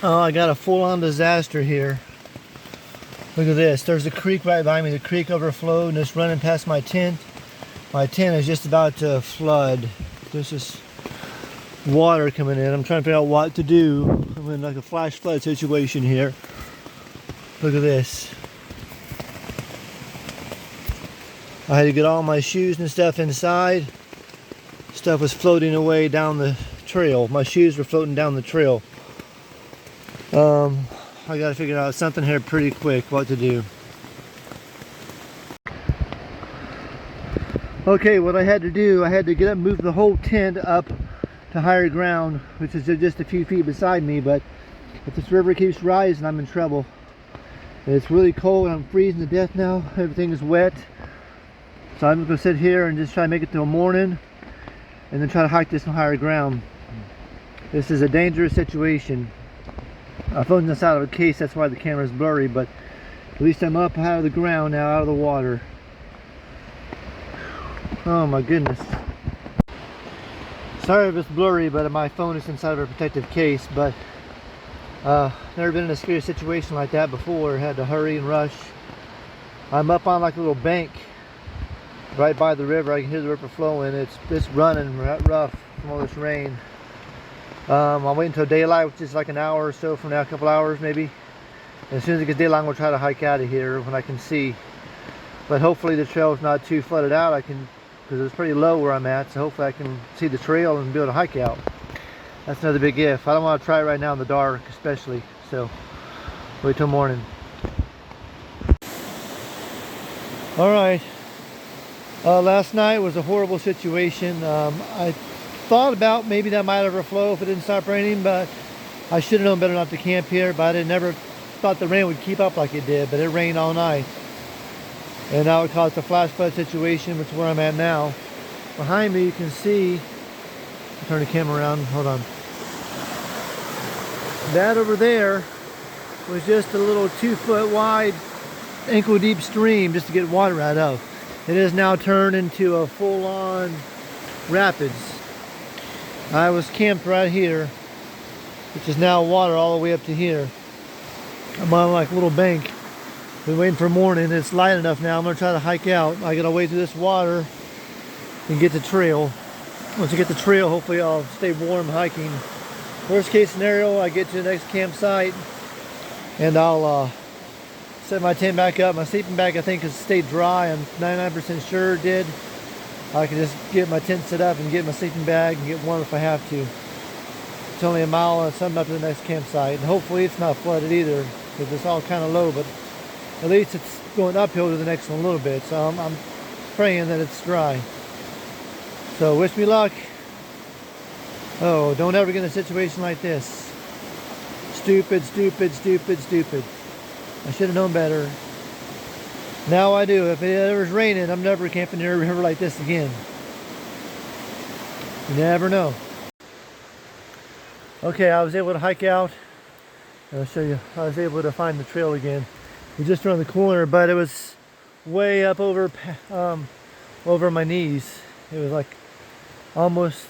Oh, I got a full-on disaster here. Look at this. There's a creek right behind me. The creek overflowed and it's running past my tent. My tent is just about to flood. There's just water coming in. I'm trying to figure out what to do. I'm in like a flash flood situation here. Look at this. I had to get all my shoes and stuff inside. Stuff was floating away down the trail. My shoes were floating down the trail. I gotta figure out something here pretty quick, what to do. Okay, what I had to do, I had to get up and move the whole tent up to higher ground, which is just a few feet beside me, but if this river keeps rising, I'm in trouble. It's really cold, I'm freezing to death now, everything is wet. So I'm gonna sit here and just try to make it till morning, and then try to hike this on higher ground. This is a dangerous situation. I'm filming this out of a case, that's why the camera is blurry, but at least I'm up out of the ground now, out of the water. Oh my goodness. Sorry if it's blurry, but my phone is inside of a protective case, but never been in a scary situation like that before. Had to hurry and rush. I'm up on like a little bank right by the river. I can hear the river flowing. It's running rough from all this rain. I'll wait until daylight, which is like an hour or so from now, a couple hours maybe. And as soon as it gets daylight, I'm going to try to hike out of here when I can see. But hopefully the trail is not too flooded out. I can, because it's pretty low where I'm at, so hopefully I can see the trail and be able to hike out. That's another big if. I don't want to try it right now in the dark, especially. So wait till morning. All right. Last night was a horrible situation. I thought about maybe that might overflow if it didn't stop raining, but I should have known better not to camp here. But I never thought the rain would keep up like it did, but it rained all night. And now it caused a flash flood situation, which is where I'm at now. Behind me you can see, I'll turn the camera around, hold on. That over there was just a little 2-foot wide, ankle deep stream just to get water out of. It has now turned into a full-on rapids. I was camped right here, which is now water all the way up to here. I'm on like a little bank. Been waiting for morning. It's light enough now. I'm going to try to hike out. I got to wade through this water and get the trail. Once I get the trail, hopefully I'll stay warm hiking. Worst case scenario, I get to the next campsite and I'll set my tent back up. My sleeping bag I think has stayed dry. I'm 99% sure it did. I can just get my tent set up and get my sleeping bag and get warm if I have to. It's only a mile and something up to the next campsite. And hopefully it's not flooded either, because it's all kind of low, but at least it's going uphill to the next one a little bit. So I'm praying that it's dry. So wish me luck. Oh, don't ever get in a situation like this. Stupid, stupid, stupid, stupid. I should have known better. Now I do. If it ever is raining, I'm never camping near a river like this again. You never know. Okay, I was able to hike out. I'll show you. I was able to find the trail again. We just around the corner, but it was way up over my knees. It was like almost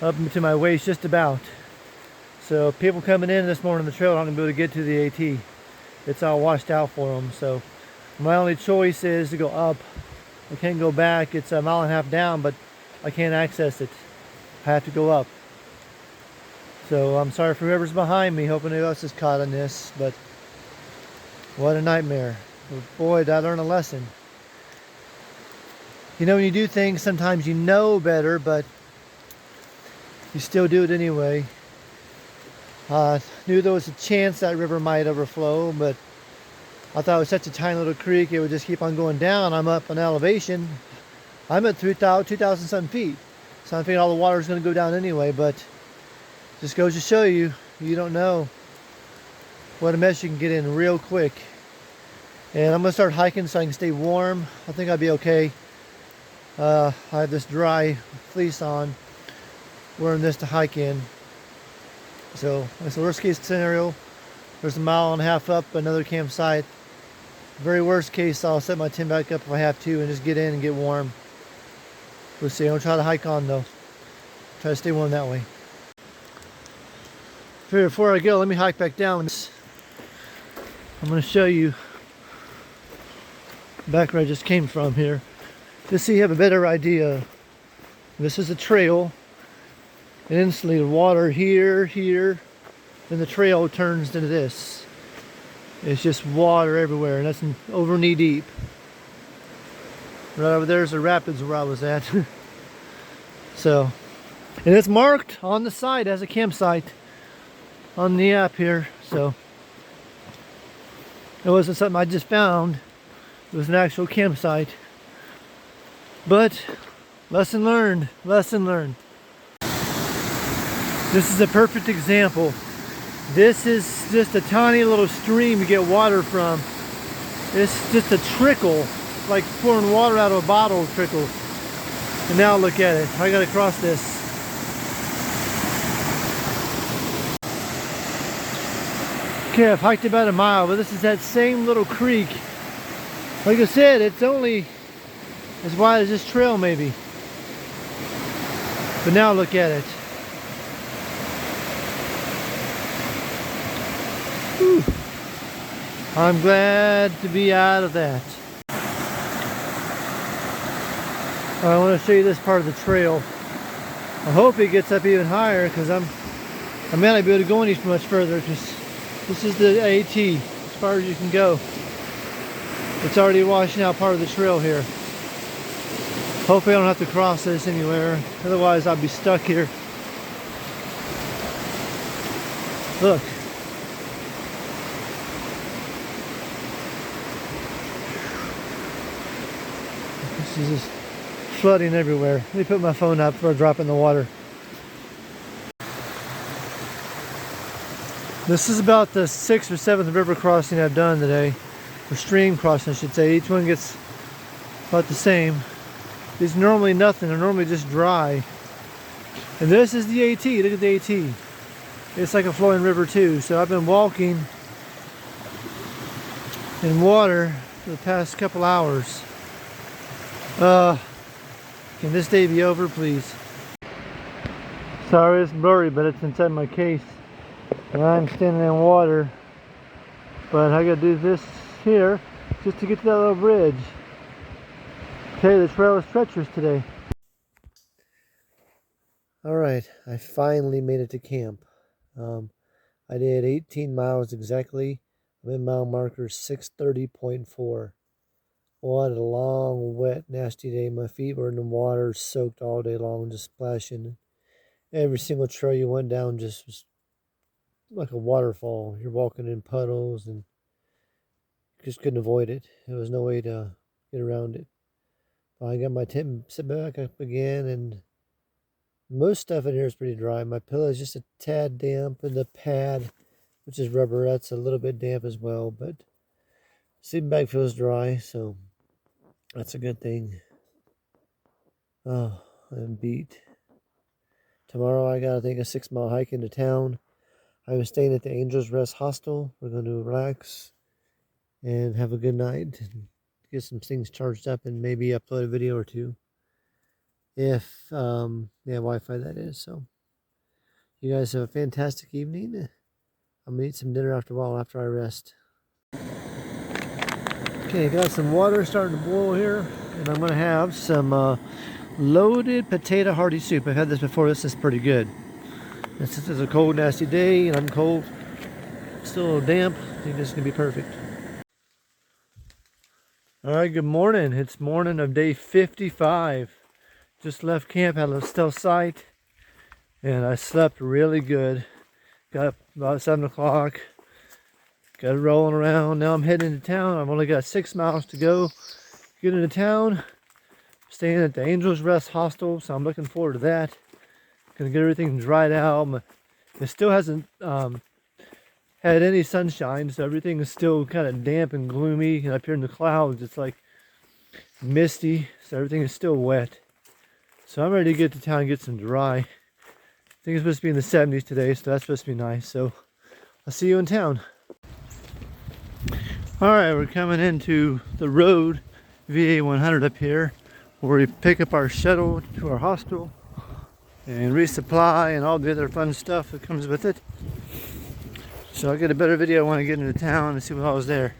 up to my waist, just about. So people coming in this morning on the trail aren't going to be able to get to the AT. It's all washed out for them. So my only choice is to go up. I can't go back. It's a mile and a half down, but I can't access it. I have to go up. So I'm sorry for whoever's behind me. Hoping nobody else is caught on this, but what a nightmare. Boy, did I learn a lesson. You know, when you do things, sometimes you know better, but you still do it anyway. Knew there was a chance that river might overflow, but I thought it was such a tiny little creek, it would just keep on going down. I'm up an elevation. I'm at 2,000 something feet. So I'm thinking all the water is going to go down anyway, but just goes to show you, you don't know what a mess you can get in real quick. And I'm going to start hiking so I can stay warm. I think I'll be okay. I have this dry fleece on, wearing this to hike in. So that's the worst case scenario. There's a mile and a half up, another campsite. Very worst case, I'll set my tent back up if I have to and just get in and get warm. We'll see. I'm going to try to hike on though. Try to stay warm that way. Before I go, let me hike back down. I'm going to show you back where I just came from here, just so you have a better idea. This is a trail, and instantly the water here, then the trail turns into this. It's just water everywhere, and that's over knee deep. Right over there's the rapids where I was at. So, and it's marked on the site as a campsite on the app here. So it wasn't something I just found. It was an actual campsite. But lesson learned, lesson learned. This is a perfect example. This is just a tiny little stream to get water from. It's just a trickle, like pouring water out of a bottle trickle. And now look at it. I gotta cross this. Okay, I've hiked about a mile, but this is that same little creek. Like I said, it's only as wide as this trail maybe. But now look at it. Whew. I'm glad to be out of that. I want to show you this part of the trail. I hope it gets up even higher, because I may not be able to go any much further, because this is the AT, as far as you can go. It's already washing out part of the trail here. Hopefully I don't have to cross this anywhere, otherwise I'll be stuck here. Look. This is just flooding everywhere. Let me put my phone up before I drop in the water. This is about the 6th or 7th river crossing I've done today. Or stream crossing, I should say. Each one gets about the same. These are normally nothing. They're normally just dry. And this is the AT. Look at the AT. It's like a flowing river too. So I've been walking in water for the past couple hours. Can this day be over, please? Sorry, it's blurry, but it's inside my case. And I'm standing in water. But I gotta do this here just to get to that little bridge. Okay, the trail is treacherous today. Alright, I finally made it to camp. I did 18 miles exactly. I'm in mile marker 630.4. What a long, wet, nasty day. My feet were in the water, soaked all day long, just splashing. Every single trail you went down just was like a waterfall. You're walking in puddles and just couldn't avoid it. There was no way to get around it. I got my tent set back up again, and most stuff in here is pretty dry. My pillow is just a tad damp, and the pad, which is rubber, that's a little bit damp as well, but sleeping bag feels dry, so that's a good thing. Oh, I'm beat. Tomorrow I got, I think, a 6-mile hike into town. I'm staying at the Angels Rest Hostel. We're going to relax and have a good night and get some things charged up and maybe upload a video or two. If, Wi-Fi that is. So, you guys have a fantastic evening. I'm going to eat some dinner after a while after I rest. Okay, got some water starting to boil here, and I'm going to have some loaded potato hearty soup. I've had this before. This is pretty good. And since it's a cold, nasty day, and I'm cold, still a little damp, I think this is going to be perfect. Alright, good morning. It's morning of day 55. Just left camp, had a little stealth sight, and I slept really good. Got up about 7 o'clock. Got it rolling around. Now I'm heading into town. I've only got 6 miles to go. Get into town. Staying at the Angels Rest Hostel, so I'm looking forward to that. Gonna get everything dried out. It still hasn't had any sunshine, so everything is still kind of damp and gloomy. And up here in the clouds, it's like misty, so everything is still wet. So I'm ready to get to town and get some dry. I think it's supposed to be in the 70s today, so that's supposed to be nice. So I'll see you in town. Alright, we're coming into the road, VA 100 up here, where we pick up our shuttle to our hostel and resupply and all the other fun stuff that comes with it. So I'll get a better video when I get into town and see what all was there.